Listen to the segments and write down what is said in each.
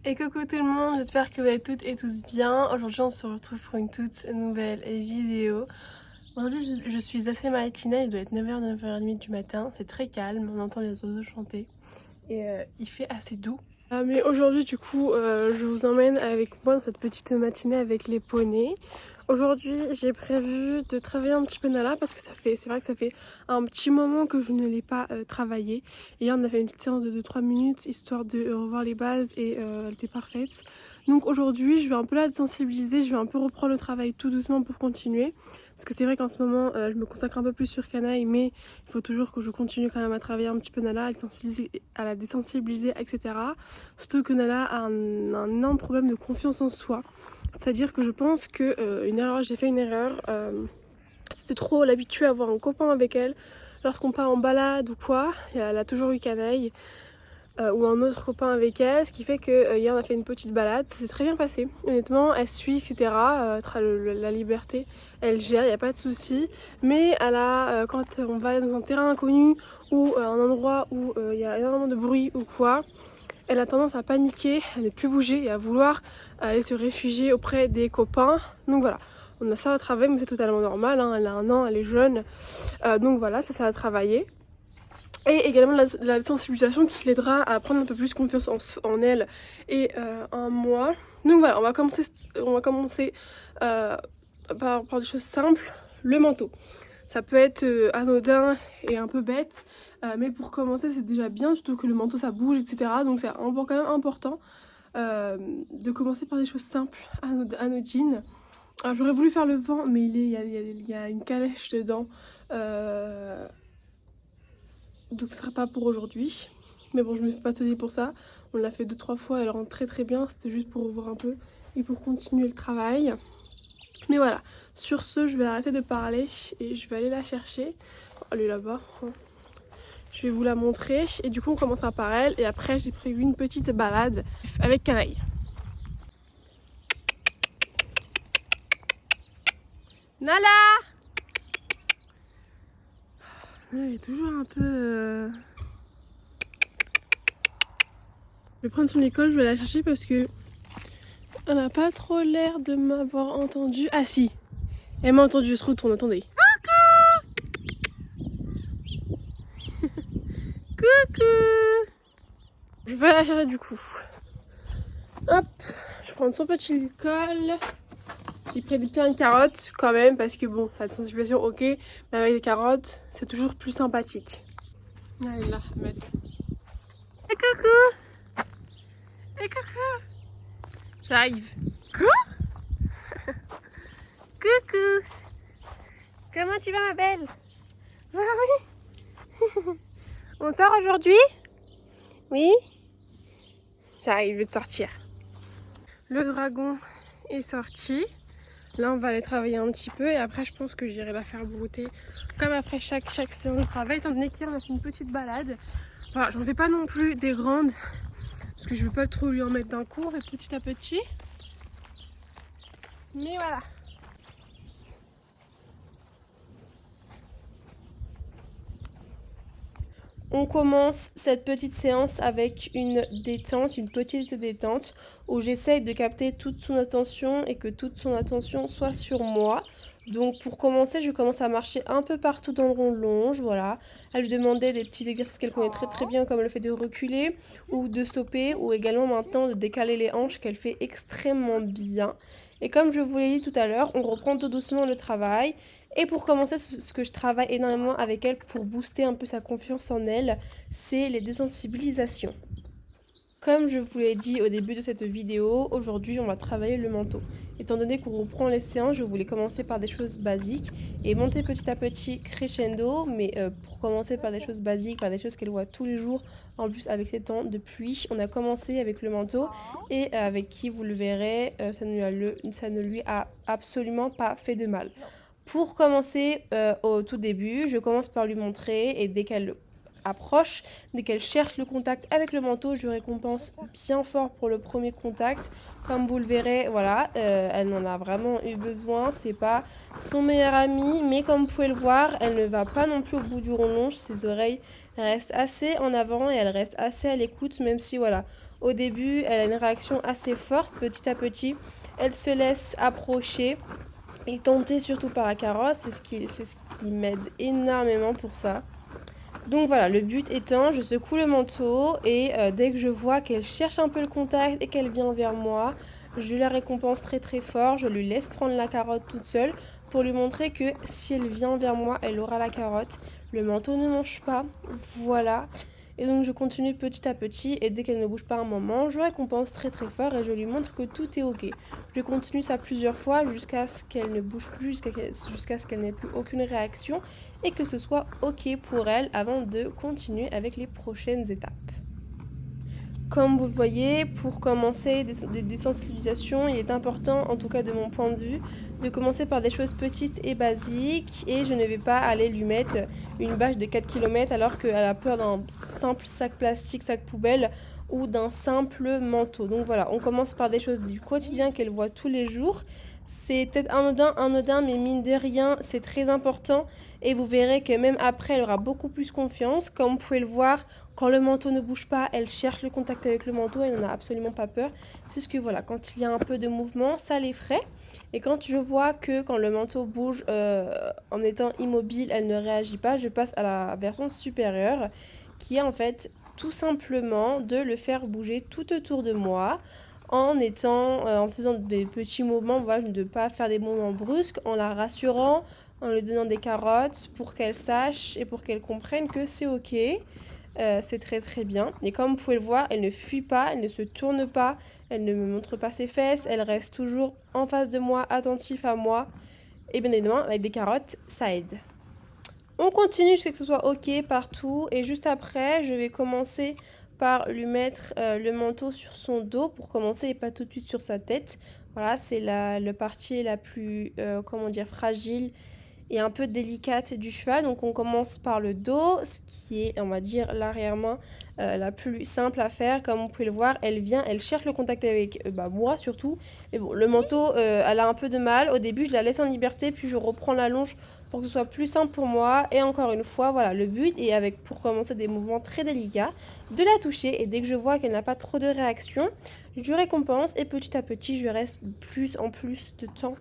Et coucou tout le monde, j'espère que vous allez toutes et tous bien. Aujourd'hui on se retrouve pour une toute nouvelle vidéo. Aujourd'hui je suis assez matinale, il doit être 9h, 9h30 du matin. C'est très calme, on entend les oiseaux chanter et il fait assez doux. Mais aujourd'hui du coup je vous emmène avec moi dans cette petite matinée avec les poneys. Aujourd'hui j'ai prévu de travailler un petit peu Nala parce que c'est vrai que ça fait un petit moment que je ne l'ai pas travaillé. Hier on a fait une petite séance de 2-3 minutes histoire de revoir les bases et elle était parfaite. Donc aujourd'hui je vais un peu la sensibiliser, je vais un peu reprendre le travail tout doucement pour continuer. Parce que c'est vrai qu'en ce moment je me consacre un peu plus sur Canaille, mais il faut toujours que je continue quand même à travailler un petit peu Nala, à la désensibiliser, etc. Surtout que Nala a un énorme problème de confiance en soi. C'est-à-dire que je pense que j'ai fait une erreur. C'était trop l'habituer à avoir un copain avec elle lorsqu'on part en balade ou quoi. Elle a toujours eu Canaille ou un autre copain avec elle, ce qui fait que hier on a fait une petite balade. Ça s'est très bien passé. Honnêtement, elle suit, etc. La liberté, elle gère, il n'y a pas de souci. Mais quand on va dans un terrain inconnu ou un endroit où il y a énormément de bruit ou quoi, elle a tendance à paniquer, à ne plus bouger et à vouloir aller se réfugier auprès des copains. Donc voilà, on a ça à travailler, mais c'est totalement normal, hein. Elle a 1 an, elle est jeune. Donc voilà, ça à travailler. Et également la sensibilisation qui l'aidera à prendre un peu plus confiance en elle et en moi. Donc voilà, on va commencer par des choses simples. Le manteau. Ça peut être anodin et un peu bête, mais pour commencer c'est déjà bien, surtout que le manteau ça bouge, etc. Donc c'est quand même important de commencer par des choses simples, anodines. Alors j'aurais voulu faire le vent, mais il y a une calèche dedans, donc ce sera pas pour aujourd'hui. Mais bon, je me suis pas posée pour ça. On l'a fait 2-3 fois, elle rentre très bien, c'était juste pour revoir un peu et pour continuer le travail. Mais voilà, sur ce, je vais arrêter de parler et je vais aller la chercher. Elle est là-bas. Je vais vous la montrer. Et du coup, on commencera par elle. Et après, j'ai prévu une petite balade avec Canaille. Nala! Elle est toujours un peu... Je vais prendre son école, je vais la chercher parce que... Elle n'a pas trop l'air de m'avoir entendu. Ah si! Elle m'a entendu, elle se retourne, attendez. Coucou! Je vais la chercher du coup. Hop, je prends son petit colle. J'ai pris des plein de carottes quand même parce que bon, la sensibilisation ok, mais avec des carottes, c'est toujours plus sympathique. Allez là, Ahmed. Et coucou! Et coucou! J'arrive. Quoi? Coucou! Comment tu vas ma belle? Ah oui. On sort aujourd'hui? Oui? J'arrive, je vais te sortir. Le dragon est sorti. Là, on va aller travailler un petit peu et après, je pense que j'irai la faire brouter comme après chaque séance de travail. Étant donné qu'hier, on a fait une petite balade. Voilà, j'en fais pas non plus des grandes parce que je veux pas trop lui en mettre d'un coup, et petit à petit. Mais voilà. On commence cette petite séance avec une petite détente, où j'essaye de capter toute son attention et que toute son attention soit sur moi. Donc pour commencer, je commence à marcher un peu partout dans le rond longe, voilà, à lui demander des petits exercices qu'elle connaît très bien, comme le fait de reculer ou de stopper, ou également maintenant de décaler les hanches qu'elle fait extrêmement bien. Et comme je vous l'ai dit tout à l'heure, on reprend tout doucement le travail. Et pour commencer, ce que je travaille énormément avec elle pour booster un peu sa confiance en elle, c'est les désensibilisations. Comme je vous l'ai dit au début de cette vidéo, aujourd'hui on va travailler le manteau. Étant donné qu'on reprend les séances, je voulais commencer par des choses basiques et monter petit à petit crescendo, mais pour commencer par des choses basiques, par des choses qu'elle voit tous les jours, en plus avec ses temps de pluie. On a commencé avec le manteau et avec qui, vous le verrez, ça ne lui a absolument pas fait de mal. Pour commencer au tout début, je commence par lui montrer et dès qu'elle approche, dès qu'elle cherche le contact avec le manteau, je récompense bien fort pour le premier contact. Comme vous le verrez, voilà, elle en a vraiment eu besoin. C'est pas son meilleur ami, mais comme vous pouvez le voir, elle ne va pas non plus au bout du rond longe. Ses oreilles restent assez en avant et elle reste assez à l'écoute, même si voilà, Au début, elle a une réaction assez forte, petit à petit, elle se laisse approcher et tenter surtout par la carotte, c'est ce qui m'aide énormément pour ça. Donc voilà, le but étant, je secoue le manteau et dès que je vois qu'elle cherche un peu le contact et qu'elle vient vers moi, je la récompense très très fort, je lui laisse prendre la carotte toute seule pour lui montrer que si elle vient vers moi, elle aura la carotte. Le manteau ne mange pas, voilà. Et donc je continue petit à petit et dès qu'elle ne bouge pas un moment, je récompense très très fort et je lui montre que tout est ok. Je continue ça plusieurs fois jusqu'à ce qu'elle ne bouge plus, jusqu'à ce qu'elle n'ait plus aucune réaction et que ce soit ok pour elle avant de continuer avec les prochaines étapes. Comme vous le voyez, pour commencer des désensibilisations, il est important, en tout cas de mon point de vue, de commencer par des choses petites et basiques et je ne vais pas aller lui mettre une bâche de 4 km alors qu'elle a peur d'un simple sac plastique, sac poubelle ou d'un simple manteau. Donc voilà, on commence par des choses du quotidien qu'elle voit tous les jours. C'est peut-être anodin, mais mine de rien, c'est très important et vous verrez que même après, elle aura beaucoup plus confiance. Comme vous pouvez le voir, quand le manteau ne bouge pas, elle cherche le contact avec le manteau, elle n'en a absolument pas peur. C'est ce que voilà, quand il y a un peu de mouvement, ça l'effraie. Et quand je vois que quand le manteau bouge en étant immobile, elle ne réagit pas, je passe à la version supérieure qui est en fait tout simplement de le faire bouger tout autour de moi en faisant des petits mouvements, voilà, de ne pas faire des mouvements brusques, en la rassurant, en lui donnant des carottes pour qu'elle sache et pour qu'elle comprenne que c'est ok. C'est très très bien. Et comme vous pouvez le voir, elle ne fuit pas, elle ne se tourne pas, elle ne me montre pas ses fesses, elle reste toujours en face de moi, attentif à moi. Et bien évidemment, avec des carottes, ça aide. On continue jusqu'à ce que ce soit ok partout. Et juste après, je vais commencer par lui mettre le manteau sur son dos pour commencer et pas tout de suite sur sa tête. Voilà, c'est la partie la plus, comment dire, fragile et un peu délicate du cheval. Donc on commence par le dos, ce qui est, on va dire, l'arrière-main la plus simple à faire. Comme vous pouvez le voir, elle vient, elle cherche le contact avec moi surtout. Mais bon, le manteau, elle a un peu de mal. Au début, je la laisse en liberté, puis je reprends la longe pour que ce soit plus simple pour moi. Et encore une fois, voilà, le but est avec, pour commencer des mouvements très délicats, de la toucher. Et dès que je vois qu'elle n'a pas trop de réaction, je récompense et petit à petit, je reste plus en plus de temps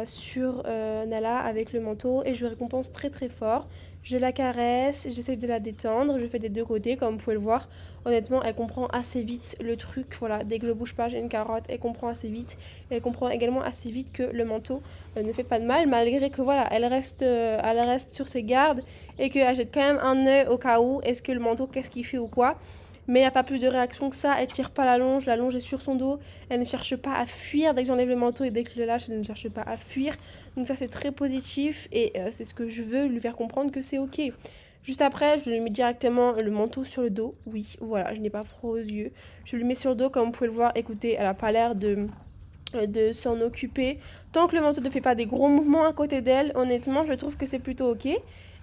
sur Nala avec le manteau et je récompense très très fort. Je la caresse, j'essaie de la détendre, je fais des deux côtés comme vous pouvez le voir. Honnêtement, elle comprend assez vite le truc. Voilà, dès que je bouge pas, j'ai une carotte, elle comprend assez vite. Et elle comprend également assez vite que le manteau ne fait pas de mal, malgré que voilà, elle reste sur ses gardes et qu'elle jette quand même un œil au cas où. Est-ce que le manteau, qu'est-ce qu'il fait ou quoi? Mais il n'y a pas plus de réaction que ça, elle tire pas la longe est sur son dos, elle ne cherche pas à fuir dès que j'enlève le manteau et dès que je le lâche, elle ne cherche pas à fuir. Donc ça c'est très positif et c'est ce que je veux lui faire comprendre que c'est ok. Juste après, je lui mets directement le manteau sur le dos. Oui, voilà, je n'ai pas froid aux yeux. Je lui mets sur le dos, comme vous pouvez le voir. Écoutez, elle n'a pas l'air de s'en occuper. Tant que le manteau ne fait pas des gros mouvements à côté d'elle, honnêtement, je trouve que c'est plutôt ok.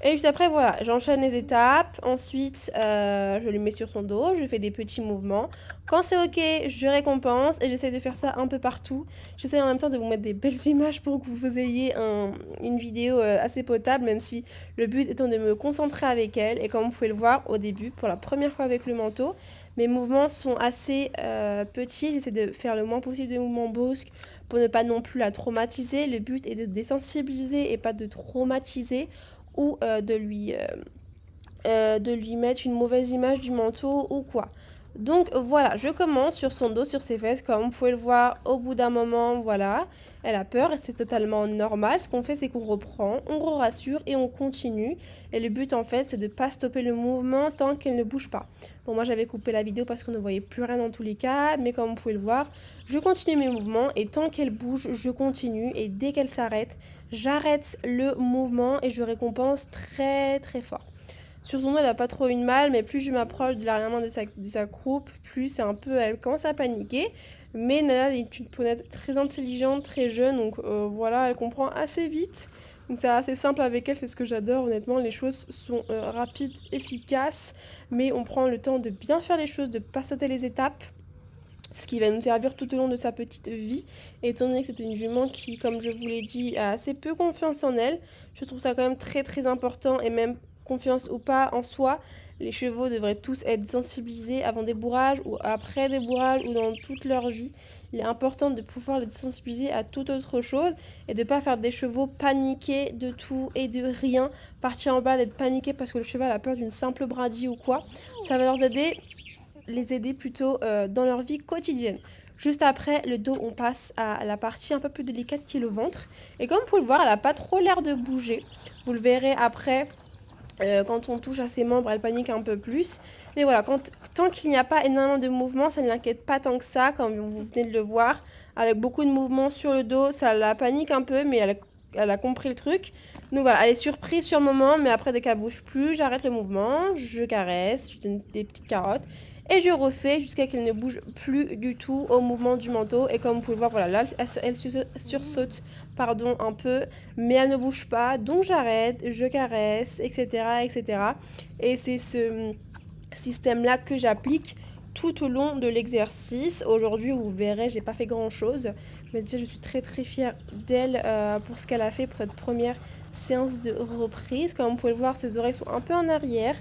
Et juste après, voilà, j'enchaîne les étapes. Ensuite, je lui mets sur son dos, je fais des petits mouvements. Quand c'est ok, je récompense et j'essaie de faire ça un peu partout. J'essaie en même temps de vous mettre des belles images pour que vous ayez une vidéo assez potable, même si le but étant de me concentrer avec elle. Et comme vous pouvez le voir au début, pour la première fois avec le manteau, mes mouvements sont assez petits. J'essaie de faire le moins possible de mouvements brusques pour ne pas non plus la traumatiser. Le but est de désensibiliser et pas de traumatiser ou de lui mettre une mauvaise image du manteau ou quoi. Donc voilà, je commence sur son dos, sur ses fesses, comme vous pouvez le voir au bout d'un moment, voilà. Elle a peur et c'est totalement normal. Ce qu'on fait, c'est qu'on reprend, on rassure et on continue. Et le but en fait, c'est de ne pas stopper le mouvement tant qu'elle ne bouge pas. Bon, moi j'avais coupé la vidéo parce qu'on ne voyait plus rien dans tous les cas, mais comme vous pouvez le voir, je continue mes mouvements et tant qu'elle bouge, je continue. Et dès qu'elle s'arrête, j'arrête le mouvement et je récompense très très fort. Sur son dos, elle n'a pas trop une mal, mais plus je m'approche de l'arrière-main de sa croupe, plus c'est un peu, elle commence à paniquer. Mais Nala est une ponette très intelligente, très jeune, donc voilà, elle comprend assez vite. Donc c'est assez simple avec elle, c'est ce que j'adore, honnêtement, les choses sont rapides, efficaces, mais on prend le temps de bien faire les choses, de ne pas sauter les étapes. Ce qui va nous servir tout au long de sa petite vie, étant donné que c'est une jument qui, comme je vous l'ai dit, a assez peu confiance en elle. Je trouve ça quand même très très important et même confiance ou pas en soi, les chevaux devraient tous être sensibilisés avant des bourrages ou après des bourrages ou dans toute leur vie. Il est important de pouvoir les sensibiliser à toute autre chose et de ne pas faire des chevaux paniquer de tout et de rien, partir en bas, d'être paniqué parce que le cheval a peur d'une simple brindille ou quoi. Ça va les aider plutôt dans leur vie quotidienne. Juste après le dos, on passe à la partie un peu plus délicate qui est le ventre. Et comme vous pouvez le voir, elle n'a pas trop l'air de bouger. Vous le verrez après, quand on touche à ses membres, elle panique un peu plus. Mais voilà, tant qu'il n'y a pas énormément de mouvements, ça ne l'inquiète pas tant que ça, comme vous venez de le voir. Avec beaucoup de mouvements sur le dos, ça la panique un peu, mais elle a compris le truc. Donc voilà, elle est surprise sur le moment, mais après, dès qu'elle bouge plus, j'arrête le mouvement, je caresse, je donne des petites carottes. Et je refais jusqu'à qu'elle ne bouge plus du tout au mouvement du manteau. Et comme vous pouvez voir, voilà, là, elle sursaute un peu, mais elle ne bouge pas. Donc j'arrête, je caresse, etc. etc. Et c'est ce système-là que j'applique tout au long de l'exercice. Aujourd'hui, vous verrez, j'ai pas fait grand-chose. Mais déjà, je suis très très fière d'elle pour ce qu'elle a fait pour cette première séance de reprise. Comme vous pouvez le voir, ses oreilles sont un peu en arrière.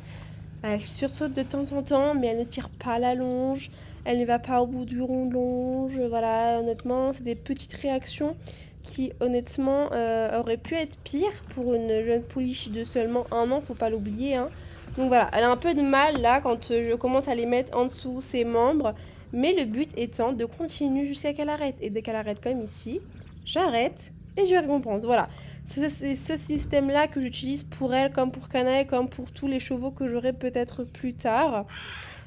Elle sursaute de temps en temps, mais elle ne tire pas la longe. Elle ne va pas au bout du rond de longe. Voilà, honnêtement, c'est des petites réactions qui, honnêtement, auraient pu être pires pour une jeune pouliche de seulement 1 an, faut pas l'oublier, hein. Donc voilà, elle a un peu de mal là quand je commence à les mettre en dessous ses membres. Mais le but étant de continuer jusqu'à qu'elle arrête. Et dès qu'elle arrête comme ici, j'arrête et je récompense. Voilà, c'est ce système-là que j'utilise pour elle, comme pour Canaille, comme pour tous les chevaux que j'aurai peut-être plus tard.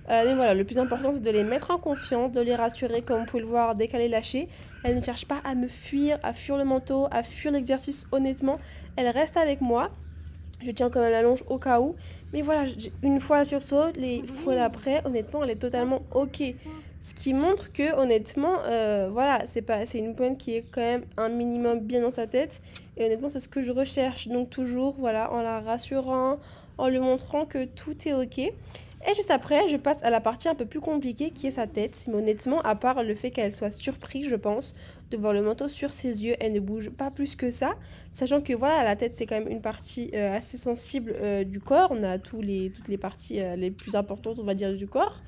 Mais voilà, le plus important, c'est de les mettre en confiance, de les rassurer, comme vous pouvez le voir, dès qu'elle est lâchée. Elle ne cherche pas à me fuir, à fuir le manteau, à fuir l'exercice, honnêtement. Elle reste avec moi. Je tiens quand même la longe au cas où. Mais voilà, une fois elle sursaute, les fois d'après, honnêtement, elle est totalement ok. Ce qui montre que, honnêtement, voilà, c'est une pointe qui est quand même un minimum bien dans sa tête. Et honnêtement, c'est ce que je recherche. Donc toujours, voilà, en la rassurant, en lui montrant que tout est ok. Et juste après, je passe à la partie un peu plus compliquée qui est sa tête. Mais honnêtement, à part le fait qu'elle soit surprise, je pense, de voir le manteau sur ses yeux, elle ne bouge pas plus que ça. Sachant que voilà, la tête, c'est quand même une partie assez sensible du corps. On a toutes les parties les plus importantes, on va dire, du corps.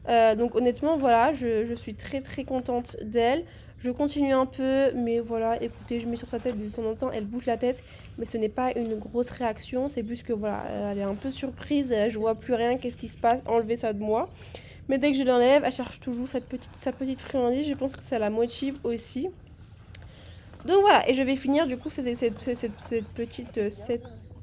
Donc honnêtement, voilà, je suis très très contente d'elle. Je continue un peu, mais voilà, écoutez, je mets sur sa tête de temps en temps, elle bouge la tête, mais ce n'est pas une grosse réaction, c'est plus que voilà, elle est un peu surprise, je vois plus rien, qu'est-ce qui se passe, enlevez ça de moi. Mais dès que je l'enlève, elle cherche toujours sa petite friandise, je pense que ça la motive aussi. Donc voilà, et je vais finir du coup cette petite...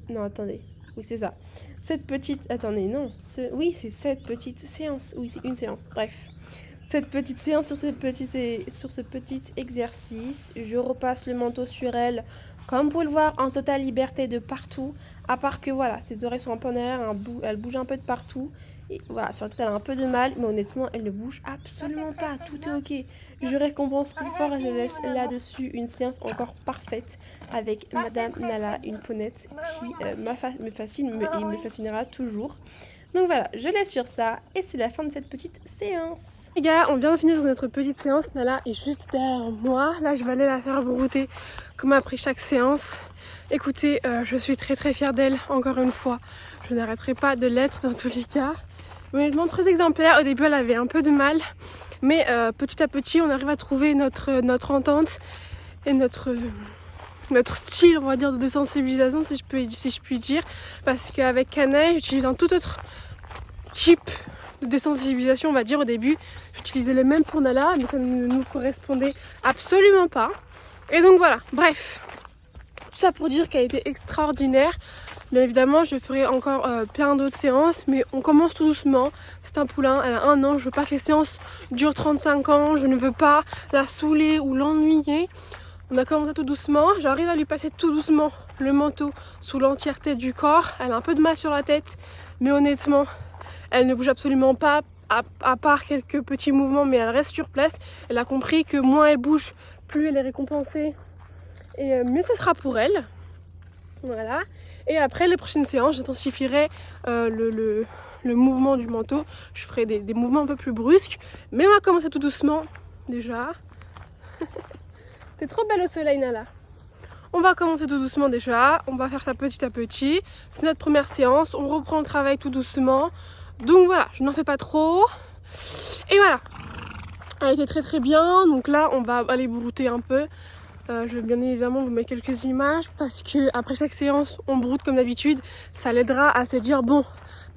Non, attendez, oui c'est ça. Cette petite... Attendez, non, oui c'est cette petite séance, oui c'est une séance, bref. Cette petite séance sur ce petit exercice, je repasse le manteau sur elle, comme vous pouvez le voir, en totale liberté de partout, à part que voilà, ses oreilles sont un peu en arrière, elle bouge un peu de partout, et voilà, sur la tête elle a un peu de mal, mais honnêtement elle ne bouge absolument pas, tout est ok. Je récompense très fort et je laisse là-dessus une séance encore parfaite avec Madame Nala, une ponette qui me fascine et me fascinera toujours. Donc voilà, je laisse sur ça et c'est la fin de cette petite séance. Les gars, on vient de finir notre petite séance. Nala est juste derrière moi. Là, je vais aller la faire brouter comme après chaque séance. Écoutez, je suis très très fière d'elle, encore une fois. Je n'arrêterai pas de l'être dans tous les cas. Honnêtement, très exemplaire. Au début, elle avait un peu de mal. Mais petit à petit, on arrive à trouver notre entente et notre style, on va dire, de sensibilisation, si je puis dire. Parce qu'avec Canaille, j'utilise un tout autre type de désensibilisation, on va dire. Au début, j'utilisais le même pour Nala, mais ça ne nous correspondait absolument pas. Et donc voilà, bref. Tout ça pour dire qu'elle a été extraordinaire. Bien évidemment, je ferai encore plein d'autres séances, mais on commence tout doucement. C'est un poulain, elle a 1 an, je veux pas que les séances durent 35 ans, je ne veux pas la saouler ou l'ennuyer. On a commencé tout doucement, j'arrive à lui passer tout doucement le manteau sous l'entièreté du corps. Elle a un peu de mal sur la tête, mais honnêtement, elle ne bouge absolument pas, à part quelques petits mouvements, mais elle reste sur place. Elle a compris que moins elle bouge, plus elle est récompensée, et mieux ce sera pour elle. Voilà. Et après les prochaines séances, j'intensifierai le mouvement du manteau. Je ferai des mouvements un peu plus brusques, mais on va commencer tout doucement déjà. T'es trop belle au soleil, Nala. On va commencer tout doucement déjà, on va faire ça petit à petit. C'est notre première séance, on reprend le travail tout doucement. Donc voilà, je n'en fais pas trop. Et voilà, elle était très très bien. Donc là, on va aller brouter un peu. Je vais bien évidemment vous mettre quelques images parce que après chaque séance, on broute comme d'habitude. Ça l'aidera à se dire bon,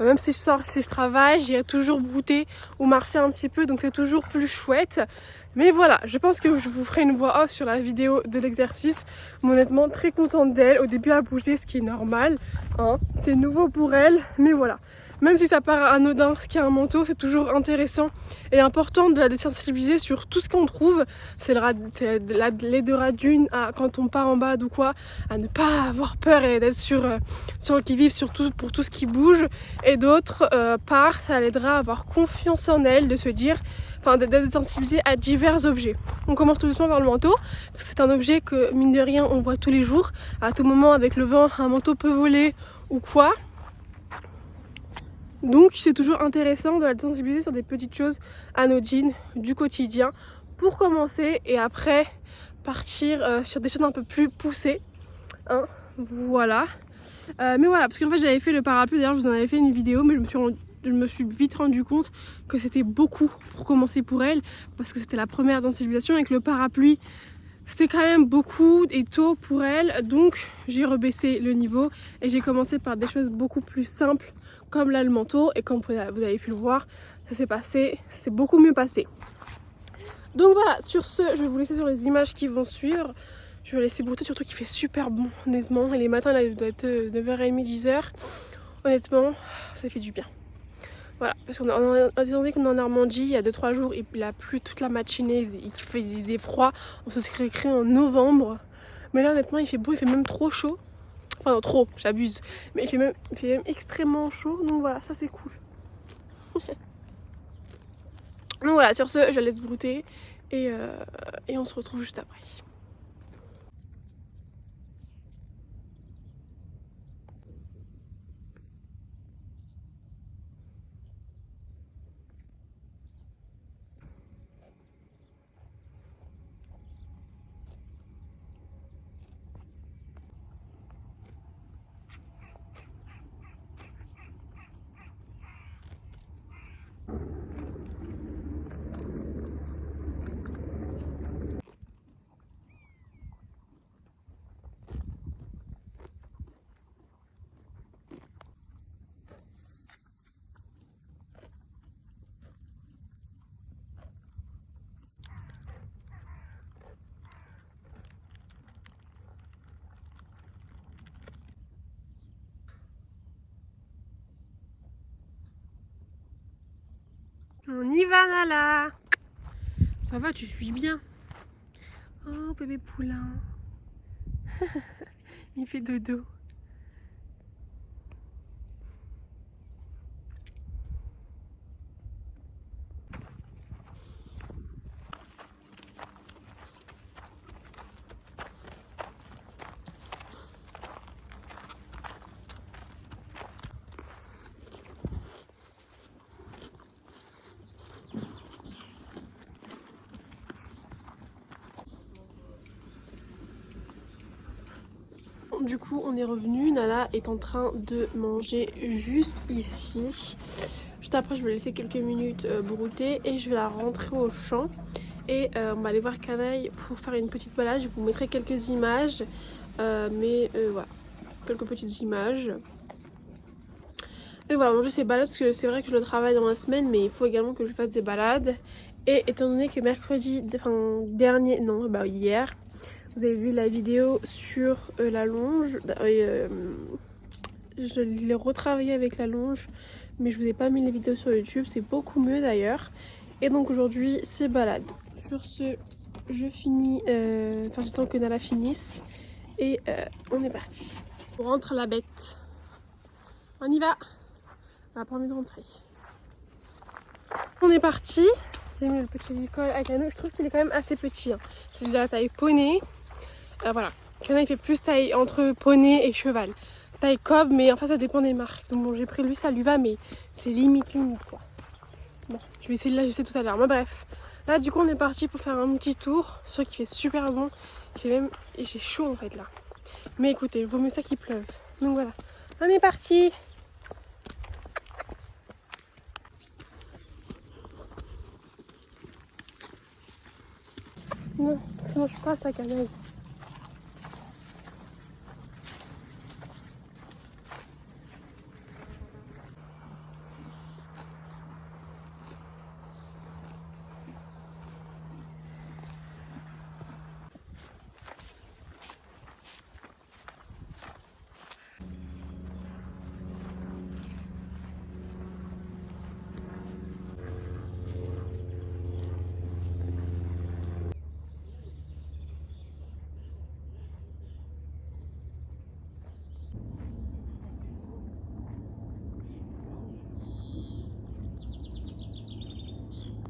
même si je sors, si je travaille, j'irai toujours brouter ou marcher un petit peu. Donc c'est toujours plus chouette. Mais voilà, je pense que je vous ferai une voix off sur la vidéo de l'exercice. Mais honnêtement, très contente d'elle. Au début, elle a bougé, ce qui est normal. Hein. C'est nouveau pour elle, mais voilà. Même si ça paraît anodin, ce qui est un manteau, c'est toujours intéressant et important de la désensibiliser sur tout ce qu'on trouve. L'aidera d'une à quand on part en bas ou quoi, à ne pas avoir peur et d'être sur le qui-vive pour tout ce qui bouge. Et d'autre part, ça l'aidera à avoir confiance en elle, de se dire, enfin d'être sensibilisé à divers objets. On commence tout doucement par le manteau, parce que c'est un objet que mine de rien on voit tous les jours. À tout moment avec le vent, un manteau peut voler ou quoi. Donc c'est toujours intéressant de la sensibiliser sur des petites choses anodines du quotidien pour commencer et après partir sur des choses un peu plus poussées. Hein, voilà. Mais voilà, parce qu'en fait j'avais fait le parapluie, d'ailleurs je vous en avais fait une vidéo, mais je me suis vite rendu compte que c'était beaucoup pour commencer pour elle, parce que c'était la première sensibilisation avec le parapluie. C'était quand même beaucoup et tôt pour elle, donc j'ai rebaissé le niveau et j'ai commencé par des choses beaucoup plus simples comme là le manteau, et comme vous avez pu le voir, ça s'est beaucoup mieux passé. Donc voilà, sur ce, je vais vous laisser sur les images qui vont suivre. Je vais laisser brouter, surtout qu'il fait super bon honnêtement, et les matins là il doit être 9h30, 10h. Honnêtement, ça fait du bien. Voilà, parce qu'on étant donné qu'on est en Normandie, il y a 2-3 jours, il a plu toute la matinée, il faisait froid, on se serait créé en novembre. Mais là honnêtement il fait beau, il fait même trop chaud. Enfin non, trop, j'abuse. Mais il fait même extrêmement chaud, donc voilà, ça c'est cool. Donc voilà, sur ce, je la laisse brouter et on se retrouve juste après. On y va Nala. Ça va, tu suis bien. Oh bébé poulain. Il fait dodo. Du coup on est revenu, Nala est en train de manger juste ici. Juste après je vais laisser quelques minutes brouter et je vais la rentrer au champ. Et on va aller voir Canaille pour faire une petite balade. Je vous mettrai quelques images, voilà, quelques petites images. Et voilà, manger ces balades parce que c'est vrai que je le travaille dans la semaine, mais il faut également que je fasse des balades. Et étant donné que mercredi, enfin dernier, non, bah hier, vous avez vu la vidéo sur la longe. Je l'ai retravaillé avec la longe, mais je vous ai pas mis les vidéos sur YouTube, c'est beaucoup mieux d'ailleurs. Et donc aujourd'hui, c'est balade. Sur ce, je finis, enfin j'attends que Nala finisse et on est parti. On rentre la bête. On y va. On n'a pas envie de rentrer. On est parti. J'ai mis le petit licol à Cano. Je trouve qu'il est quand même assez petit. Hein. C'est de la taille poney. Voilà. Cano il fait plus taille entre poney et cheval. Taille cob, mais enfin ça dépend des marques. Donc bon, j'ai pris lui, ça lui va, mais c'est limite quoi. Bon, je vais essayer de l'ajuster tout à l'heure. Mais bref, Là du coup on est parti pour faire un petit tour. C'est vrai qu'il fait super bon. Et j'ai chaud en fait là. Mais écoutez, il vaut mieux ça qu'il pleuve. Donc voilà, on est parti. Non, ça mange pas ça, canaille.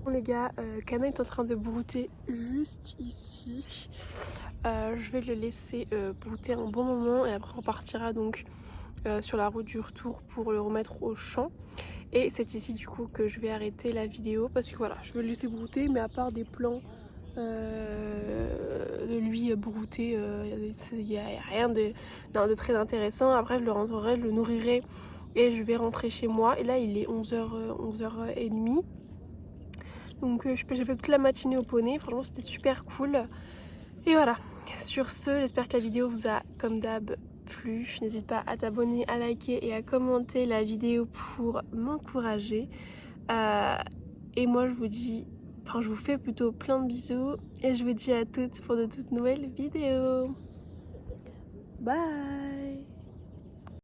Bon les gars, Kana est en train de brouter juste ici. Je vais le laisser brouter un bon moment et après on partira donc sur la route du retour pour le remettre au champ. Et c'est ici du coup que je vais arrêter la vidéo parce que voilà, je vais le laisser brouter, mais à part des plans de lui brouter, il n'y a rien de très intéressant. Après je le rentrerai, je le nourrirai et je vais rentrer chez moi. Et là il est 11h30. Donc j'ai fait toute la matinée au poney, franchement c'était super cool. Et voilà, sur ce, j'espère que la vidéo vous a comme d'hab plu. N'hésite pas à t'abonner, à liker et à commenter la vidéo pour m'encourager. Et moi je vous fais plutôt plein de bisous. Et je vous dis à toutes pour de toutes nouvelles vidéos. Bye.